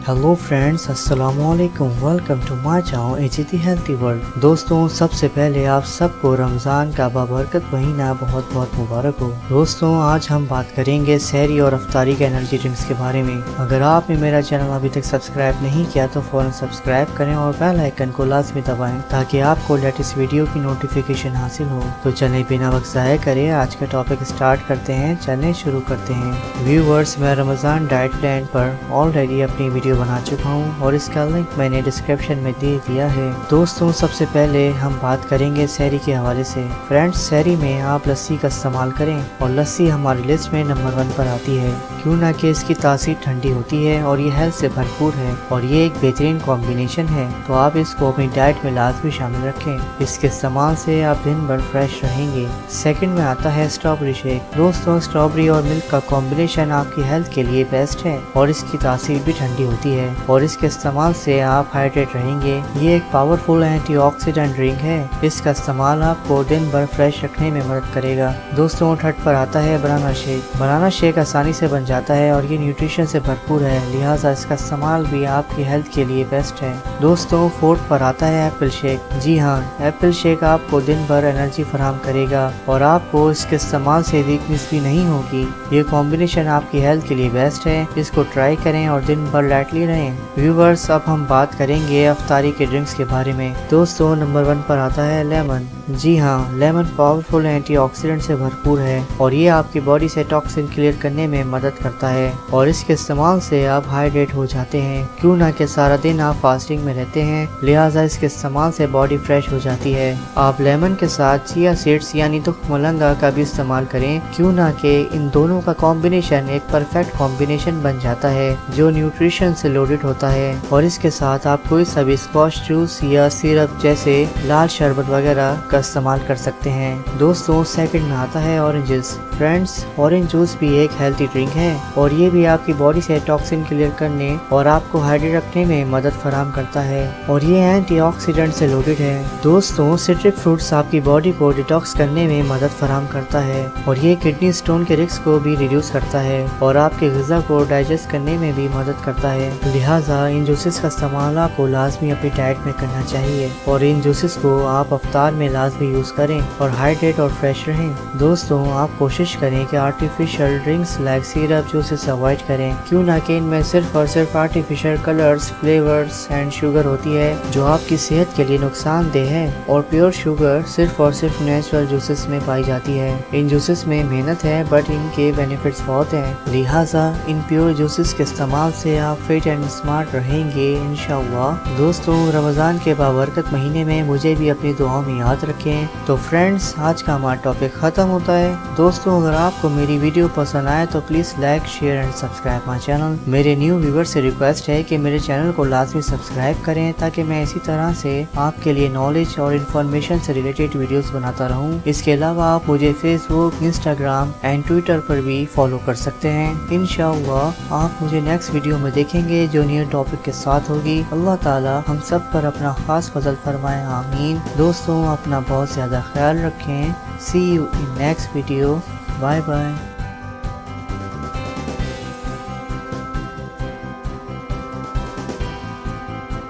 Hello friends, अस्सलाम वालेकुम। Welcome to my channel AGT healthy world. दोस्तों, सबसे पहले आप सबको रमज़ान का बाबरकत महीना बहुत बहुत मुबारक हो। दोस्तों, आज हम बात करेंगे सहरी और अफ्तारी के एनर्जी ड्रिंक्स के बारे में। अगर आपने मेरा चैनल अभी तक सब्सक्राइब नहीं किया तो फौरन सब्सक्राइब करें और बेल आइकन को लाजमी दबाएं ताकि आपको लेटेस्ट वीडियो की नोटिफिकेशन हासिल हो। तो चलें बिना वक्त ज़ाया करे आज का टॉपिक स्टार्ट करते हैं। चलें शुरू करते हैं। व्यूअर्स, मैं रमज़ान डाइट प्लान पर ऑलरेडी अपनी वीडियो बना चुका हूँ और इसका लिंक मैंने डिस्क्रिप्शन में दे दिया है। दोस्तों, सबसे पहले हम बात करेंगे सहरी के हवाले से। फ्रेंड्स, सहरी में आप लस्सी का इस्तेमाल करें और लस्सी हमारी लिस्ट में नंबर 1 पर आती है, क्यों ना कि इसकी तासीर ठंडी होती है और ये हेल्थ से भरपूर है और ये एक बेहतरीन कॉम्बिनेशन है। तो आप इसको अपनी डाइट में लाजमी शामिल रखें। इसके इस्तेमाल से आप दिन भर फ्रेश रहेंगे। सेकंड में आता है स्ट्रॉबेरी शेक। दोस्तों, स्ट्रॉबेरी और मिल्क का कॉम्बिनेशन आपकी हेल्थ के लिए बेस्ट है और इसकी तासीर भी ठंडी होती है और इसके इस्तेमाल से आप हाइड्रेट रहेंगे। ये एक पावरफुल एंटीऑक्सीडेंट ड्रिंक है। इसका इस्तेमाल आपको दिन भर फ्रेश रखने में मदद करेगा। दोस्तों, थर्ड पर आता है बनाना शेक। बनाना शेक आसानी से बन जाता है और ये न्यूट्रिशन से भरपूर है, लिहाजा इसका इस्तेमाल भी आपकी हेल्थ के लिए बेस्ट है। दोस्तों, फोर्थ पर आता है एप्पल शेक। जी हाँ, एप्पल शेक आपको दिन भर एनर्जी फराहम करेगा और आपको इसके इस्तेमाल से वीकनेस भी नहीं होगी। ये कॉम्बिनेशन आपकी हेल्थ के लिए बेस्ट है। इसको ट्राई करें और दिन भर लाइटली रहें। व्यूवर्स, अब हम बात करेंगे अफ्तारी के ड्रिंक्स के बारे में। दोस्तों, नंबर 1 पर आता है लेमन। जी हाँ, लेमन पावरफुल एंटीऑक्सीडेंट से भरपूर है और ये आपकी बॉडी से टॉक्सिन क्लियर करने में मदद करता है और इसके इस्तेमाल से आप हाइड्रेट हो जाते हैं, क्यों ना कि सारा दिन आप फास्टिंग में रहते हैं, लिहाजा इसके इस्तेमाल से बॉडी फ्रेश हो जाती है। आप लेमन के साथ चिया सीड्स यानी तुख्म मलंगा का भी इस्तेमाल करें, क्यों ना कि इन दोनों का कॉम्बिनेशन एक परफेक्ट कॉम्बिनेशन बन जाता है जो न्यूट्रिशन से लोडेड होता है और इसके साथ आप कोई सा भी स्क्वाश जूस या सिरप जैसे लाल शरबत वगैरह का इस्तेमाल कर सकते हैं। दोस्तों, सेकंड में आता है ऑरेंजेस। फ्रेंड्स, ऑरेंज जूस भी एक हेल्थी ड्रिंक है और ये भी आपकी बॉडी से टॉक्सिन क्लियर करने और आपको हाइड्रेट रखने में मदद फराहम करता है और ये एंटीऑक्सीडेंट से लोडेड है। दोस्तों, सिट्रिक फ्रूट्स आपकी बॉडी को डिटॉक्स करने में मदद फराहम करता है और ये किडनी स्टोन के रिस्क को भी रिड्यूस करता है और आपके ग़िज़ा को डाइजेस्ट करने में भी मदद करता है। लिहाजा इन जूसेस का इस्तेमाल आपको लाजमी अपनी डाइट में करना चाहिए और इन जूसेस को आप अफ्तार में लाजमी यूज करें और हाइड्रेट और फ्रेश रहें। दोस्तों, आप कोशिश करें कि artificial drinks like syrup juices avoid करें, क्यों ना कि इनमें सिर्फ और सिर्फ artificial colours, flavours and sugar होती है जो आपकी सेहत के लिए नुकसानदेह है और प्योर शुगर सिर्फ और सिर्फ नेचुरल जूसेस में पाई जाती है। इन जूसेस में मेहनत है बट इनके बेनिफिट्स बहुत हैं, लिहाजा इन प्योर जूसेस के इस्तेमाल से आप फिट एंड स्मार्ट रहेंगे इंशाअल्लाह। दोस्तों, रमज़ान के बाबरकत महीने में मुझे भी अपनी दुआओं में याद रखें। तो फ्रेंड्स, आज का हमारा टॉपिक ख़त्म होता है। दोस्तों, अगर आपको मेरी वीडियो पसंद आए तो please like, share and subscribe my channel. मेरे न्यू व्यूवर से रिक्वेस्ट है कि मेरे चैनल को लाजमी सब्सक्राइब करें ताकि मैं इसी तरह से आपके लिए नॉलेज और इन्फॉर्मेशन से रिलेटेड वीडियोस बनाता रहूं। इसके अलावा आप मुझे फेसबुक, इंस्टाग्राम एंड ट्विटर पर भी फॉलो कर सकते हैं। इंशाअल्लाह आप मुझे नेक्स्ट वीडियो में देखेंगे जो न्यू टॉपिक के साथ होगी। अल्लाह ताला हम सब पर अपना खास फजल फरमाए, आमीन। दोस्तों, अपना बहुत ज़्यादा ख्याल रखें। See you in next video. Bye bye.